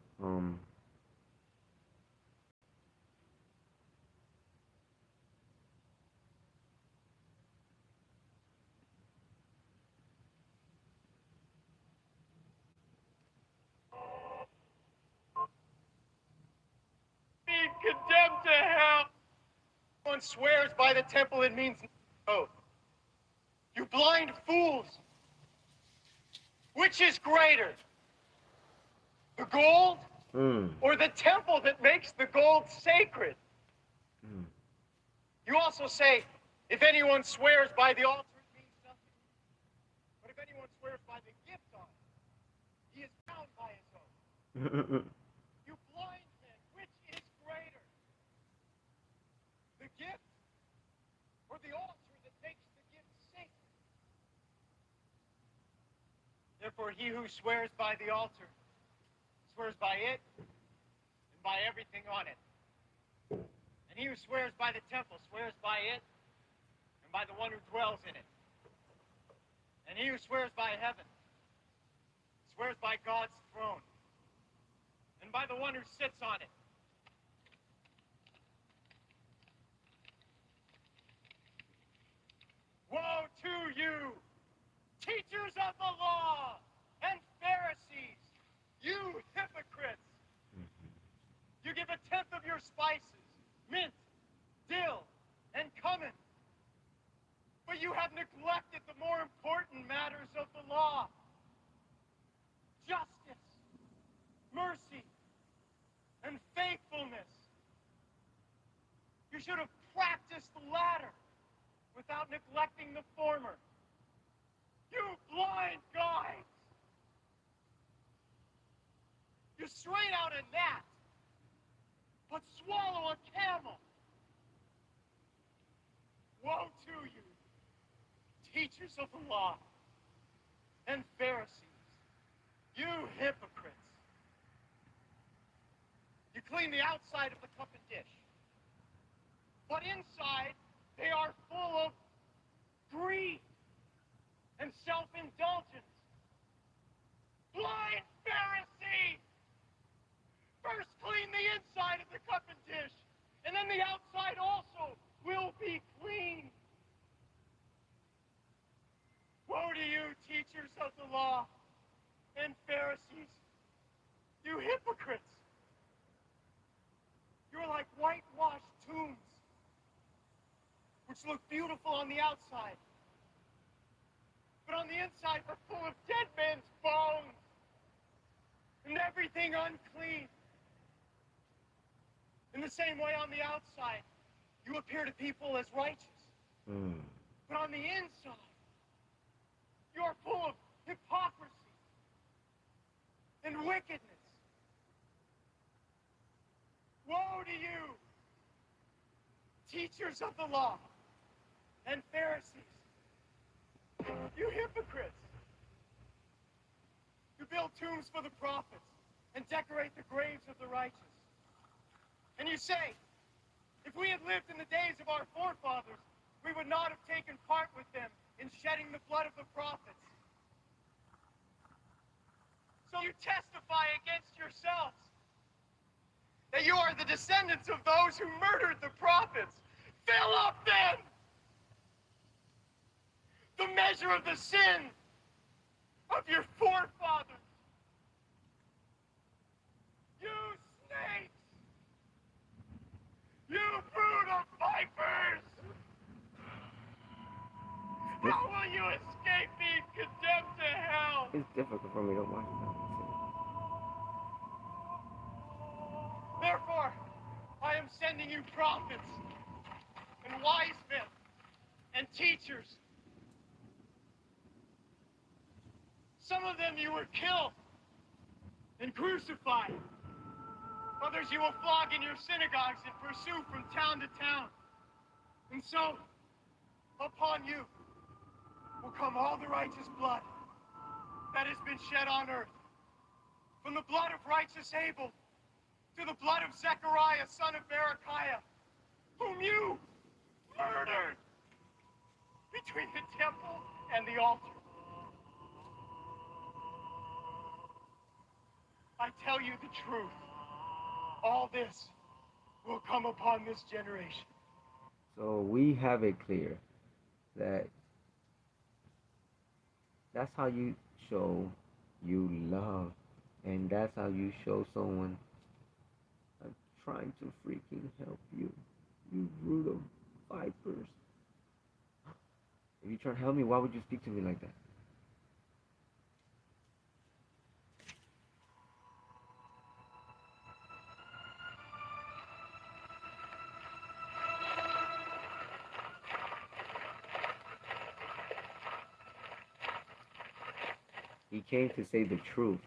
C: Be condemned to hell. One swears by the temple, it means no. You blind fools. Which is greater? The gold or the temple that makes the gold sacred? You also say, if anyone swears by the altar, it means nothing. But if anyone swears by the gift on it, he is bound by his oath. You blind men, which is greater? The gift or the altar that makes the gift sacred? Therefore, he who swears by the altar swears by it and by everything on it. And he who swears by the temple swears by it and by the one who dwells in it. And he who swears by heaven swears by God's throne and by the one who sits on it. Woe to you, teachers of the law and Pharisees, you hypocrites! You give a tenth of your spices, mint, dill, and cumin, but you have neglected the more important matters of the law: justice, mercy, and faithfulness. You should have practiced the latter without neglecting the former. You blind guides! You strain out a gnat, but swallow a camel. Woe to you, teachers of the law and Pharisees, you hypocrites! You clean the outside of the cup and dish, but inside they are full of greed and self-indulgence. Blind Pharisee! First clean the inside of the cup and dish, and then the outside also will be clean. Woe to you, teachers of the law and Pharisees, you hypocrites! You're like whitewashed tombs, which look beautiful on the outside, but on the inside are full of dead men's bones and everything unclean. In the same way, on the outside, You appear to people as righteous,
A: Mm.
C: but on the inside, you are full of hypocrisy and wickedness. Woe to you, teachers of the law and Pharisees, you hypocrites! You build tombs for the prophets and decorate the graves of the righteous. And you say, if we had lived in the days of our forefathers, we would not have taken part with them in shedding the blood of the prophets. So you testify against yourselves that you are the descendants of those who murdered the prophets. Fill up then the measure of the sin of your forefathers. You snakes! You brood of vipers! How will you escape being condemned to hell?
A: It's difficult for me to watch that.
C: Therefore, I am sending you prophets and wise men and teachers. Some of them you will kill and crucify. Others you will flog in your synagogues and pursue from town to town. And so, upon you will come all the righteous blood that has been shed on earth. From the blood of righteous Abel to the blood of Zechariah, son of Berechiah, whom you murdered between the temple and the altar. I tell you the truth. All this will come upon this generation.
A: So we have it clear that that's how you show you love, and that's how you show someone trying to freaking help you. You brood of vipers. If you try to help me, why would you speak to me like that? He came to say the truth.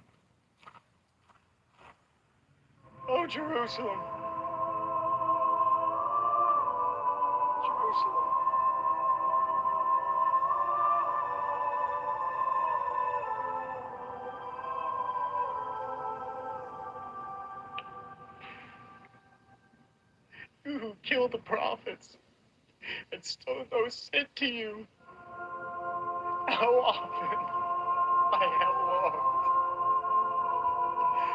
C: Oh, Jerusalem. Jerusalem. You who killed the prophets and stoned those sent to you. How often I have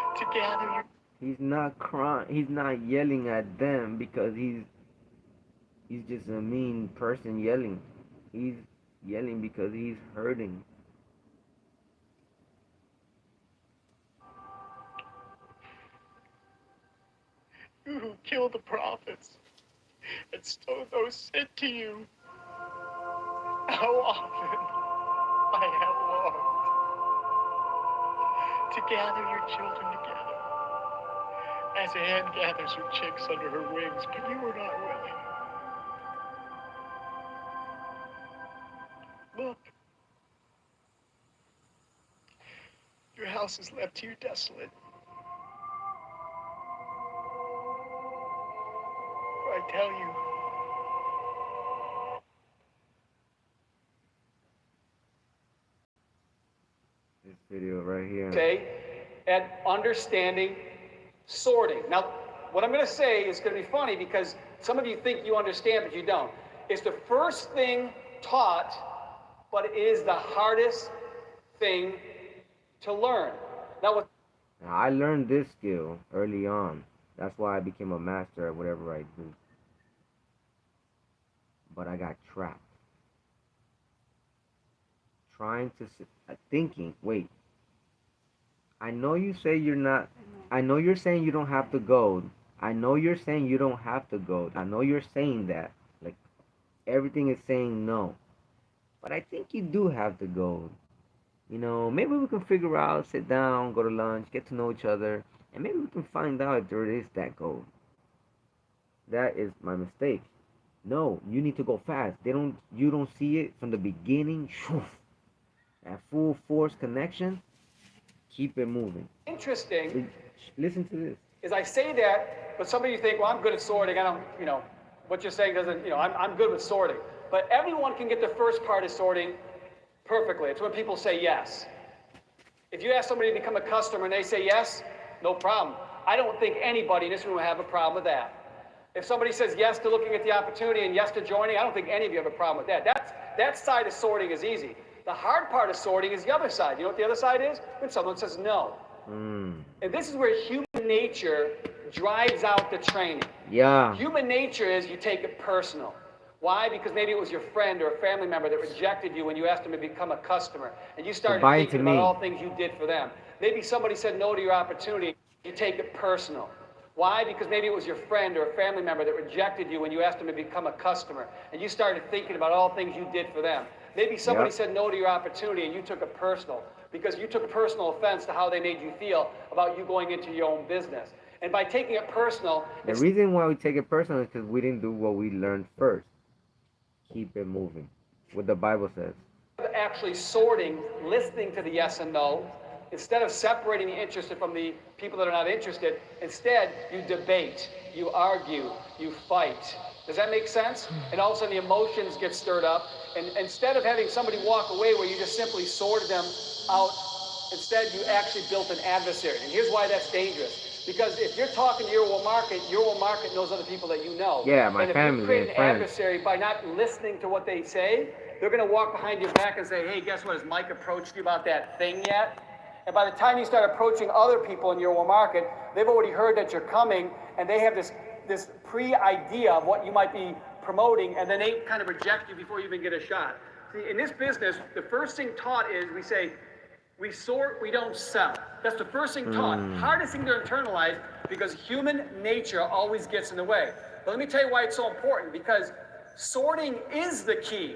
C: longed to gather you.
A: He's not crying. He's not yelling at them because he's just a mean person yelling. He's yelling because he's hurting.
C: You who killed the prophets and stoned those sent to you. How often I have longed to gather your children together, as a hen gathers her chicks under her wings, but you were not willing. Look, your house is left to you desolate. For I tell you,
A: This video right here.
D: Say, at understanding sorting. Now, what I'm going to say is going to be funny because some of you think you understand, but you don't. It's the first thing taught, but it is the hardest thing to learn. Now,
A: I learned this skill early on. That's why I became a master at whatever I do. But I got trapped. Trying to, thinking, wait. I know you say you're not, I know you're saying you don't have to go. I know you're saying you don't have to go. I know you're saying that. Like, everything is saying no. But I think you do have to go. You know, maybe we can figure out, sit down, go to lunch, get to know each other, and maybe we can find out if there is that goal. That is my mistake. No, you need to go fast. You don't see it from the beginning. Shoo, that full force connection. Keep it moving.
D: Interesting
A: Li- Listen to this.
D: is I say that, but some of you think, well, I'm good at sorting. I don't, what you're saying doesn't, I'm good with sorting. But everyone can get the first part of sorting perfectly. It's when people say yes. If you ask somebody to become a customer and they say yes, no problem. I don't think anybody in this room will have a problem with that. If somebody says yes to looking at the opportunity and yes to joining, I don't think any of you have a problem with that. That side of sorting is easy. The hard part of sorting is the other side. You know what the other side is? When someone says no.
A: Mm.
D: And this is where human nature drives out the training.
A: Yeah.
D: Human nature is you take it personal. Why? Because maybe it was your friend or a family member that rejected you when you asked them to become a customer. And you started
A: buy
D: thinking
A: into
D: about
A: me.
D: all things you did for them. Maybe somebody said no to your opportunity. You take it personal. Why? Because maybe it was your friend or a family member that rejected you when you asked them to become a customer. And you started thinking about all things you did for them. Maybe somebody said no to your opportunity and you took it personal because you took personal offense to how they made you feel about you going into your own business. And by taking it personal,
A: The reason why we take it personal is because we didn't do what we learned first. Keep it moving. What the Bible says.
D: actually sorting, listening to the yes and no, instead of separating the interested from the people that are not interested, instead you debate, you argue, you fight. Does that make sense? And all of a sudden the emotions get stirred up, and instead of having somebody walk away where you just simply sorted them out, instead you actually built an adversary. And here's why that's dangerous. Because if you're talking to your will market knows other people that you know.
A: Yeah, my
D: and if
A: family
D: you create
A: and
D: an
A: friends.
D: adversary by not listening to what they say, they're going to walk behind your back and say, hey, guess what? Has Mike approached you about that thing yet? And by the time you start approaching other people in your will market, they've already heard that you're coming, and they have this pre-idea of what you might be promoting, and then they kind of reject you before you even get a shot. See, in this business, the first thing taught is we say, we sort, we don't sell. That's the first thing taught. Hardest thing to internalize because human nature always gets in the way. But let me tell you why it's so important, because sorting is the key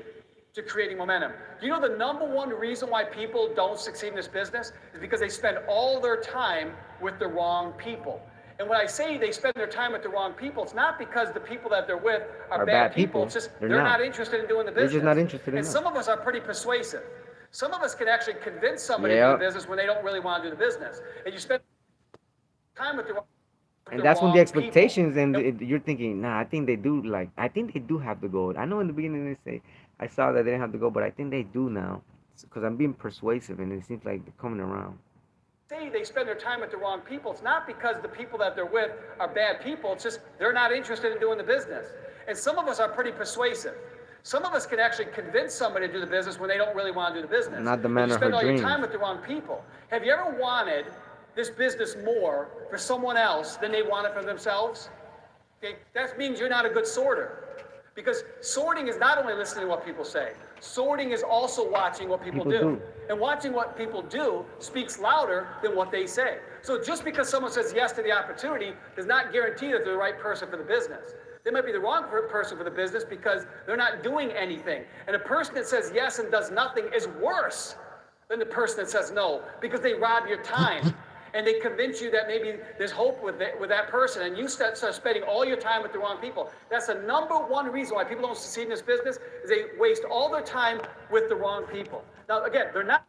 D: to creating momentum. Do you know the number one reason why people don't succeed in this business is because they spend all their time with the wrong people. And when I say they spend their time with the wrong people, it's not because the people that they're with are bad people. It's just they're not interested in doing the business.
A: They're just not interested in
D: And
A: that.
D: some of us are pretty persuasive. Some of us can actually convince somebody to do the business when they don't really want to do the business. And you spend time with the wrong people.
A: And that's when the expectations you're thinking, nah, I think they do have to go. I know in the beginning they say, I saw that they didn't have to go, but I think they do now. Because I'm being persuasive and it seems like they're coming around.
D: Say they spend their time with the wrong people. It's not because the people that they're with are bad people. It's just they're not interested in doing the business. And some of us are pretty persuasive. Some of us can actually convince somebody to do the business when they don't really want to do the business.
A: Not the man
D: you
A: of her
D: spend all your
A: dreams.
D: time with the wrong people. Have you ever wanted this business more for someone else than they want it for themselves? Okay, that means you're not a good sorter. Because sorting is not only listening to what people say, sorting is also watching what people do. And watching what people do speaks louder than what they say. So just because someone says yes to the opportunity does not guarantee that they're the right person for the business. They might be the wrong person for the business because they're not doing anything. And a person that says yes and does nothing is worse than the person that says no, because they rob your time. And they convince you that maybe there's hope with that person, and you start spending all your time with the wrong people. That's the number one reason why people don't succeed in this business, is they waste all their time with the wrong people. Now, again, they're not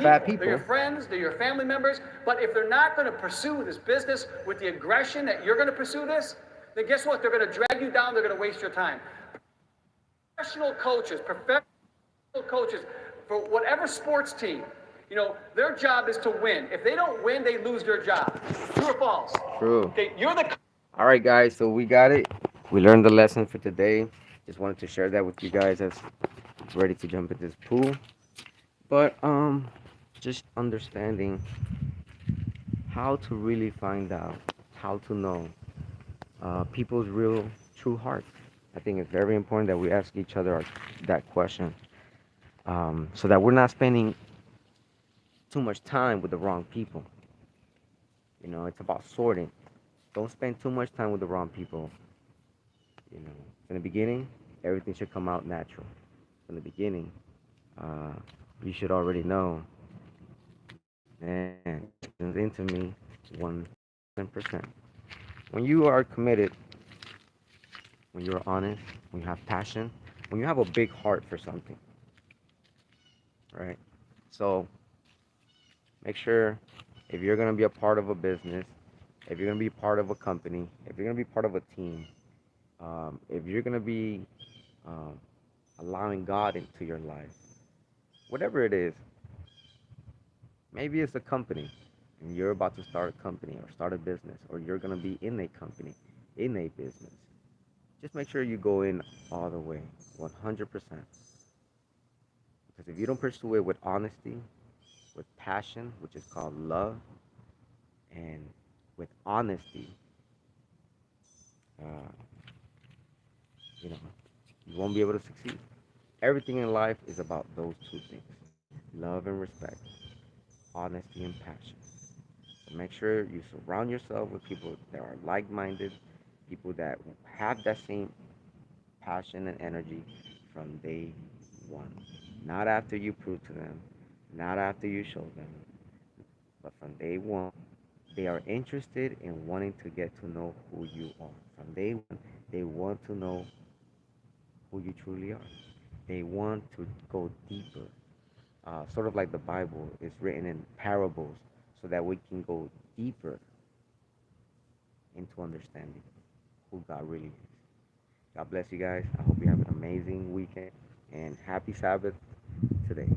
A: bad people.
D: They're your friends, they're your family members, but if they're not going to pursue this business with the aggression that you're going to pursue this, then guess what? They're going to drag you down, they're going to waste your time. Professional coaches for whatever sports team, their job is to win. If they don't win, they lose their job. True or false?
A: True.
D: Okay,
A: All right, guys. So we got it. We learned the lesson for today. Just wanted to share that with you guys as ready to jump into this pool. But just understanding how to really find out, how to know people's real true hearts. I think it's very important that we ask each other that question, so that we're not spending too much time with the wrong people. It's about sorting. Don't spend too much time with the wrong people. In the beginning, everything should come out natural. From the beginning, you should already know. And into me 1%. When you are committed when you're honest, when you have passion, when you have a big heart for something, right? So make sure if you're going to be a part of a business, if you're going to be part of a company, if you're going to be part of a team, if you're going to be um, allowing God into your life, whatever it is, maybe it's a company and you're about to start a company or start a business, or you're going to be in a company, in a business. Just make sure you go in all the way, 100%. Because if you don't pursue it with honesty, with passion, which is called love, and with honesty, uh, you know, you won't be able to succeed. Everything in life is about those two things: love and respect, honesty and passion. So make sure you surround yourself with people that are like minded, people that have that same passion and energy from day one. Not after you prove to them, not after you show them, but from day one. They are interested in wanting to get to know who you are. From day one, they want to know who you truly are. They want to go deeper. Sort of like the Bible is written in parables so that we can go deeper into understanding who God really is. God bless you guys. I hope you have an amazing weekend and happy Sabbath today.